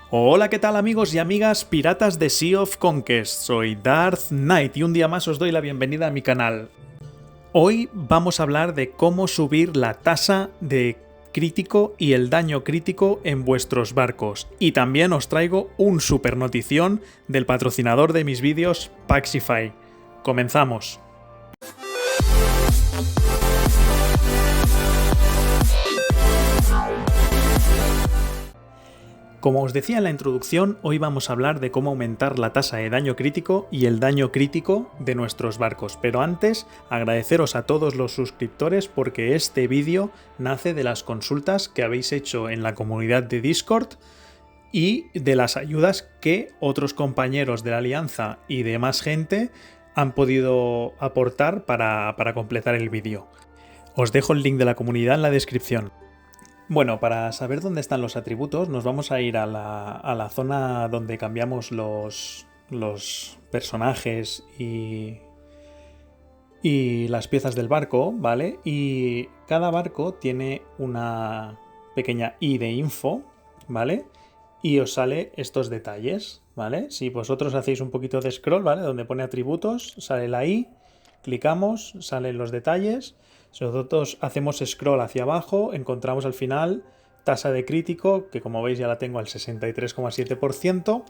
Hola, ¿qué tal amigos y amigas piratas de Sea of Conquest? Soy Darth Knight y un día más os doy la bienvenida a mi canal. Hoy vamos a hablar de cómo subir la tasa de crítico y el daño crítico en vuestros barcos. Y también os traigo un super notición del patrocinador de mis vídeos, Paxify. ¡Comenzamos! Como os decía en la introducción, hoy vamos a hablar de cómo aumentar la tasa de daño crítico y el daño crítico de nuestros barcos. Pero antes, agradeceros a todos los suscriptores porque este vídeo nace de las consultas que habéis hecho en la comunidad de Discord y de las ayudas que otros compañeros de la Alianza y de más gente han podido aportar para completar el vídeo. Os dejo el link de la comunidad en la descripción. Bueno, para saber dónde están los atributos, nos vamos a ir a la zona donde cambiamos los personajes y las piezas del barco, ¿vale? Y cada barco tiene una pequeña I de info, ¿vale? Y os sale estos detalles, ¿vale? Si vosotros hacéis un poquito de scroll, ¿vale? Donde pone atributos, sale la I, clicamos, salen los detalles. Si nosotros hacemos scroll hacia abajo, encontramos al final tasa de crítico, que como veis ya la tengo al 63,7%,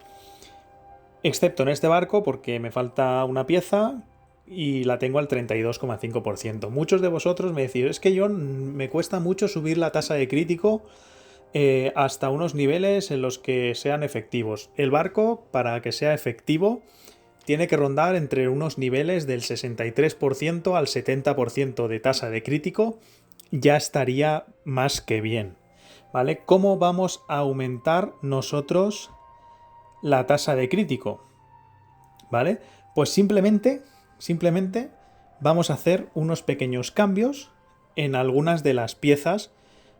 excepto en este barco porque me falta una pieza y la tengo al 32,5%. Muchos de vosotros me decís, es que yo me cuesta mucho subir la tasa de crítico hasta unos niveles en los que sean efectivos. El barco, para que sea efectivo, tiene que rondar entre unos niveles del 63% al 70% de tasa de crítico, ya estaría más que bien, ¿vale? ¿Cómo vamos a aumentar nosotros la tasa de crítico? ¿Vale? Pues simplemente vamos a hacer unos pequeños cambios en algunas de las piezas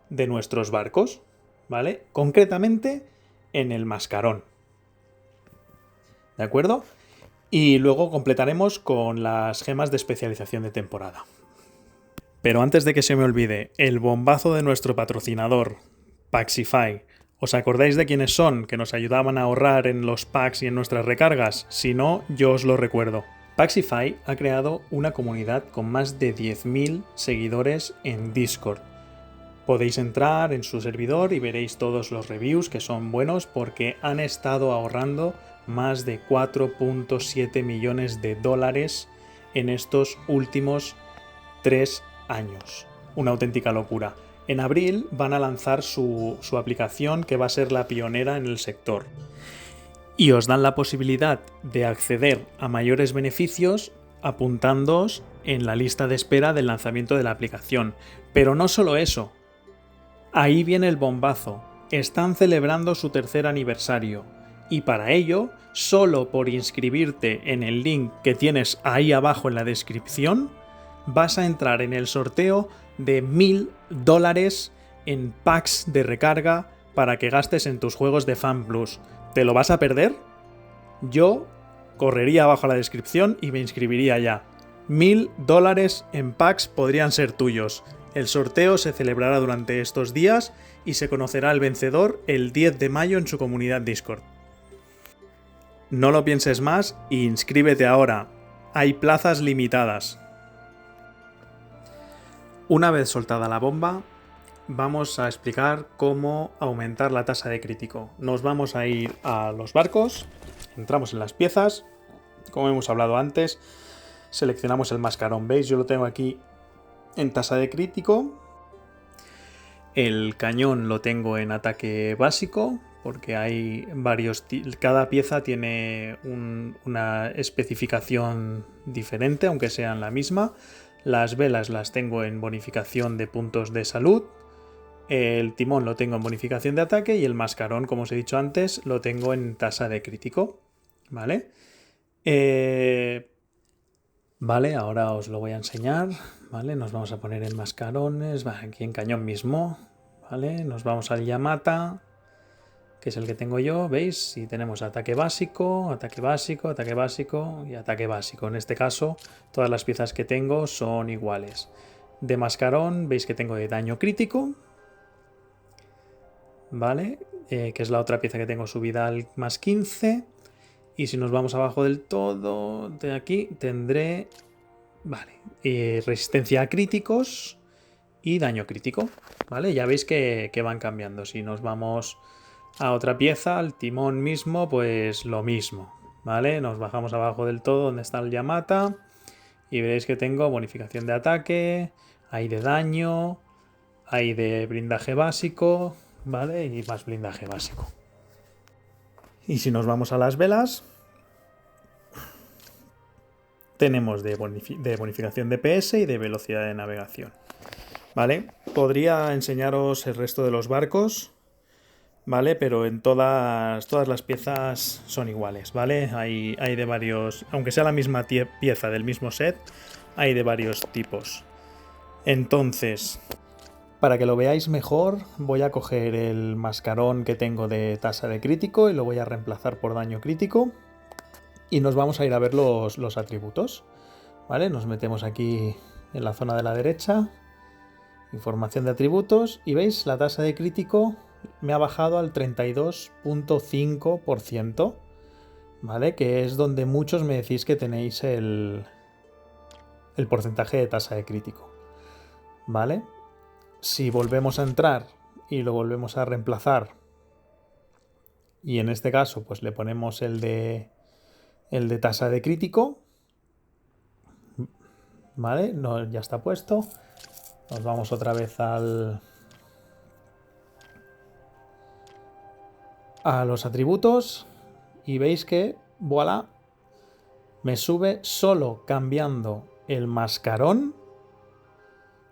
de nuestros barcos, ¿vale? Concretamente en el mascarón. ¿De acuerdo? Y luego completaremos con las gemas de especialización de temporada. Pero antes de que se me olvide, el bombazo de nuestro patrocinador, Paxify. ¿Os acordáis de quiénes son? Que nos ayudaban a ahorrar en los packs y en nuestras recargas. Si no, yo os lo recuerdo. Paxify ha creado una comunidad con más de 10.000 seguidores en Discord. Podéis entrar en su servidor y veréis todos los reviews que son buenos porque han estado ahorrando más de 4.7 millones de dólares en estos últimos 3 años. Una auténtica locura. En abril van a lanzar su aplicación que va a ser la pionera en el sector. Y os dan la posibilidad de acceder a mayores beneficios apuntándoos en la lista de espera del lanzamiento de la aplicación. Pero no solo eso. Ahí viene el bombazo. Están celebrando su tercer aniversario. Y para ello, solo por inscribirte en el link que tienes ahí abajo en la descripción, vas a entrar en el sorteo de $1000 en packs de recarga para que gastes en tus juegos de Fan Plus. ¿Te lo vas a perder? Yo correría abajo a la descripción y me inscribiría ya. $1000 en packs podrían ser tuyos. El sorteo se celebrará durante estos días y se conocerá el vencedor el 10 de mayo en su comunidad Discord. No lo pienses más e inscríbete ahora. Hay plazas limitadas. Una vez soltada la bomba, vamos a explicar cómo aumentar la tasa de crítico. Nos vamos a ir a los barcos, entramos en las piezas, como hemos hablado antes, seleccionamos el mascarón. ¿Veis? Yo lo tengo aquí en tasa de crítico. El cañón lo tengo en ataque básico, porque hay varios. Cada pieza tiene una especificación diferente, aunque sean la misma. Las velas las tengo en bonificación de puntos de salud. El timón lo tengo en bonificación de ataque y el mascarón, como os he dicho antes, lo tengo en tasa de crítico. ¿Vale? Vale, ahora os lo voy a enseñar. ¿Vale? Nos vamos a poner en mascarones. Aquí en cañón mismo. ¿Vale? Nos vamos al Yamata, que es el que tengo yo. ¿Veis? Y tenemos ataque básico, ataque básico, ataque básico y ataque básico. En este caso, todas las piezas que tengo son iguales. De mascarón, veis que tengo de daño crítico. ¿Vale? que es la otra pieza que tengo subida al más 15. Y si nos vamos abajo del todo, de aquí, tendré, vale, resistencia a críticos y daño crítico, ¿vale? Ya veis que van cambiando. Si nos vamos a otra pieza, al timón mismo, pues lo mismo, ¿vale? Nos bajamos abajo del todo donde está el Yamata y veréis que tengo bonificación de ataque, hay de daño, hay de blindaje básico, ¿vale? Y más blindaje básico. Y si nos vamos a las velas, tenemos de bonificación de PS y de velocidad de navegación, ¿vale? Podría enseñaros el resto de los barcos, ¿vale? Pero en todas las piezas son iguales, ¿vale? Hay de varios, aunque sea la misma pieza del mismo set, hay de varios tipos. Entonces, para que lo veáis mejor, voy a coger el mascarón que tengo de tasa de crítico y lo voy a reemplazar por daño crítico. Y nos vamos a ir a ver los atributos, ¿vale? Nos metemos aquí en la zona de la derecha, información de atributos, y veis, la tasa de crítico me ha bajado al 32.5%, ¿vale? Que es donde muchos me decís que tenéis el porcentaje de tasa de crítico, ¿vale? Si volvemos a entrar y lo volvemos a reemplazar, y en este caso pues le ponemos el de tasa de crítico, ¿vale? No, ya está puesto. Nos vamos otra vez a los atributos y veis que, voilà, me sube solo cambiando el mascarón,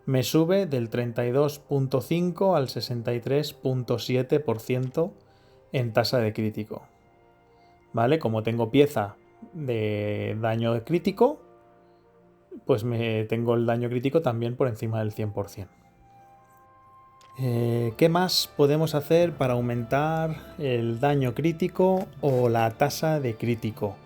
me sube del 32.5 al 63.7% en tasa de crítico, ¿vale? Como tengo pieza de daño crítico, pues tengo el daño crítico también por encima del 100%. ¿Qué más podemos hacer para aumentar el daño crítico o la tasa de crítico?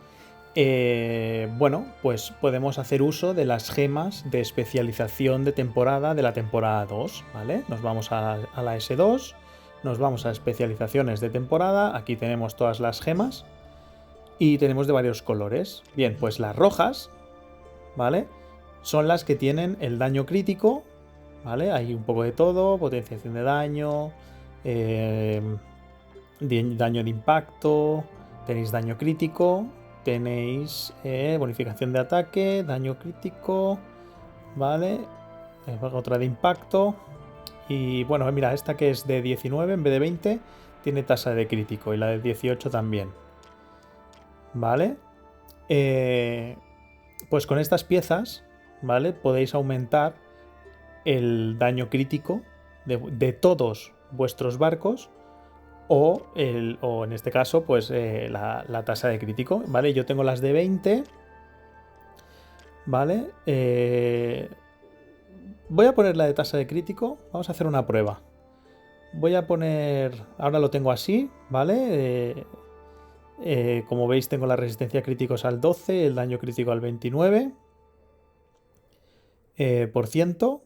Bueno, pues podemos hacer uso de las gemas de especialización de temporada de la temporada 2, ¿vale? Nos vamos a la S2, nos vamos a especializaciones de temporada, aquí tenemos todas las gemas y tenemos de varios colores. Bien, pues las rojas, ¿vale? Son las que tienen el daño crítico, ¿vale? Hay un poco de todo, potenciación de daño, daño de impacto, tenéis daño crítico, tenéis bonificación de ataque, daño crítico, ¿vale? Otra de impacto. Y bueno, mira, esta que es de 19 en vez de 20 tiene tasa de crítico y la de 18 también, ¿vale? Pues con estas piezas, ¿vale? Podéis aumentar el daño crítico de todos vuestros barcos o en este caso pues la tasa de crítico, ¿vale? Yo tengo las de 20, ¿vale? Voy a poner la de tasa de crítico, vamos a hacer una prueba. Voy a poner, ahora lo tengo así, ¿vale? Como veis tengo la resistencia críticos al 12, el daño crítico al 29%, por ciento,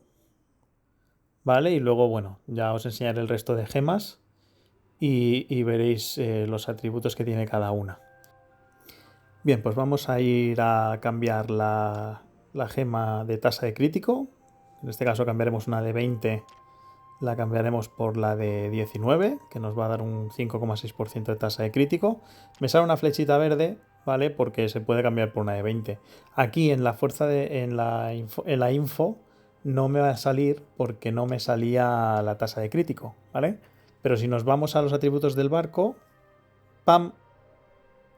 ¿vale? Y luego, bueno, ya os enseñaré el resto de gemas y veréis los atributos que tiene cada una. Bien, pues vamos a ir a cambiar la gema de tasa de crítico. En este caso cambiaremos una de 20, la cambiaremos por la de 19, que nos va a dar un 5,6% de tasa de crítico. Me sale una flechita verde, ¿vale? Porque se puede cambiar por una de 20. Aquí en la en la info no me va a salir porque no me salía la tasa de crítico, ¿vale? Pero si nos vamos a los atributos del barco, ¡pam!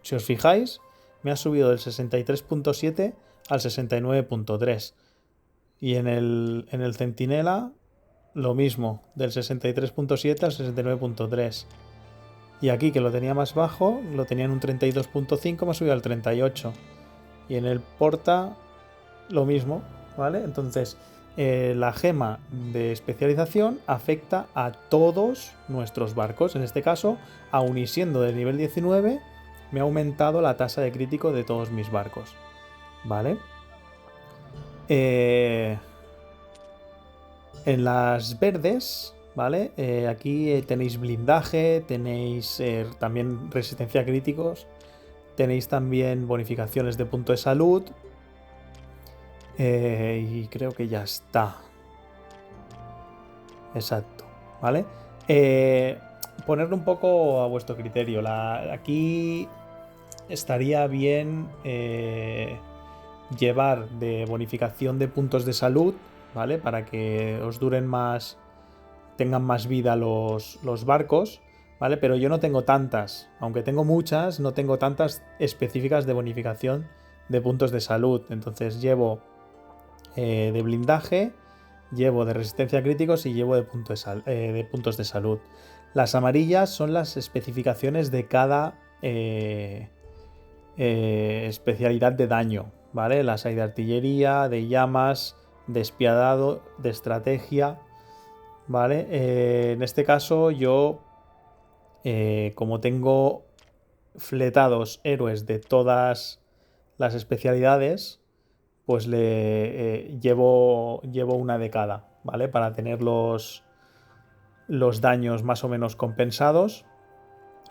Si os fijáis, me ha subido del 63.7 al 69.3. Y en el centinela, lo mismo, del 63.7 al 69.3. Y aquí, que lo tenía más bajo, lo tenía en un 32.5, me ha subido al 38. Y en el porta, lo mismo, ¿vale? Entonces, la gema de especialización afecta a todos nuestros barcos. En este caso, aun y siendo del nivel 19, me ha aumentado la tasa de crítico de todos mis barcos, ¿vale? En las verdes, ¿vale? Aquí tenéis blindaje, tenéis también resistencia a críticos, tenéis también bonificaciones de punto de salud. Y creo que ya está. Exacto, ¿vale? Ponerlo un poco a vuestro criterio. Aquí estaría bien llevar de bonificación de puntos de salud, ¿vale? Para que os duren más, tengan más vida los barcos, ¿vale? Pero yo no tengo tantas. Aunque tengo muchas, no tengo tantas específicas de bonificación de puntos de salud. Entonces llevo de blindaje, llevo de resistencia a críticos y llevo de puntos de salud. Las amarillas son las especificaciones de cada especialidad de daño, ¿vale? Las hay de artillería, de llamas, despiadado, de estrategia, ¿vale? En este caso yo, como tengo fletados héroes de todas las especialidades, pues llevo una de cada, ¿vale? Para tener los daños más o menos compensados,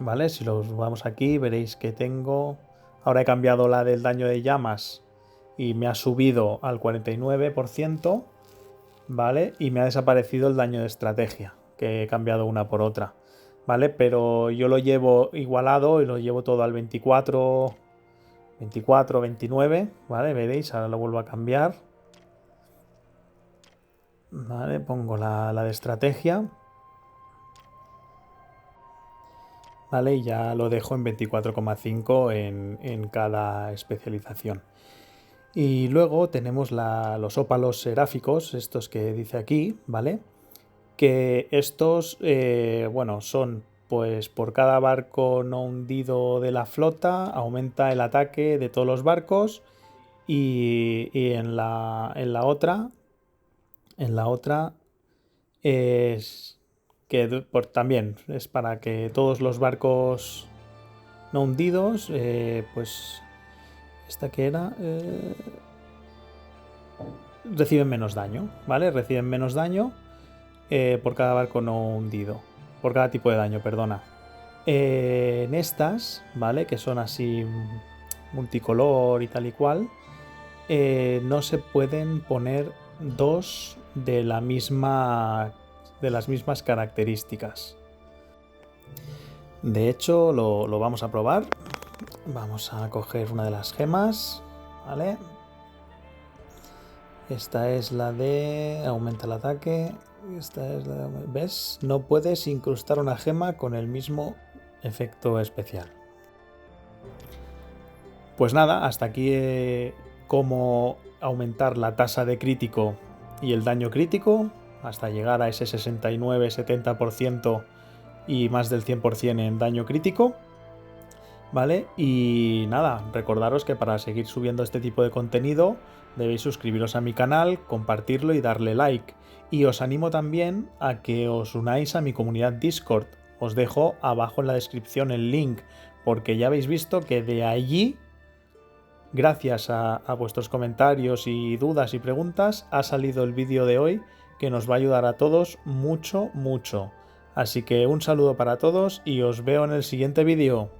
¿vale? Si los vamos aquí, veréis que tengo... Ahora he cambiado la del daño de llamas y me ha subido al 49%, ¿vale? Y me ha desaparecido el daño de estrategia, que he cambiado una por otra, ¿vale? Pero yo lo llevo igualado y lo llevo todo al 24, 29, ¿vale? Veréis, ahora lo vuelvo a cambiar. Vale, pongo la de estrategia. Vale, y ya lo dejo en 24,5 en cada especialización. Y luego tenemos los ópalos seráficos, estos que dice aquí, ¿vale? Que estos, bueno, son pues por cada barco no hundido de la flota aumenta el ataque de todos los barcos y en la otra es que también es para que todos los barcos no hundidos, pues esta que era, reciben menos daño, ¿vale? Reciben menos daño por cada barco no hundido, por cada tipo de daño, perdona. En estas, ¿vale? Que son así multicolor y tal y cual, no se pueden poner dos de las mismas características. De hecho, lo vamos a probar. Vamos a coger una de las gemas, ¿vale? Esta es la de aumenta el ataque. Esta es la de... ¿Ves? No puedes incrustar una gema con el mismo efecto especial. Pues nada, hasta aquí cómo aumentar la tasa de crítico y el daño crítico hasta llegar a ese 69-70% y más del 100% en daño crítico, ¿vale? Y nada, recordaros que para seguir subiendo este tipo de contenido debéis suscribiros a mi canal, compartirlo y darle like. Y os animo también a que os unáis a mi comunidad Discord. Os dejo abajo en la descripción el link, porque ya habéis visto que de allí, gracias a vuestros comentarios y dudas y preguntas, ha salido el vídeo de hoy que nos va a ayudar a todos mucho, mucho. Así que un saludo para todos y os veo en el siguiente vídeo.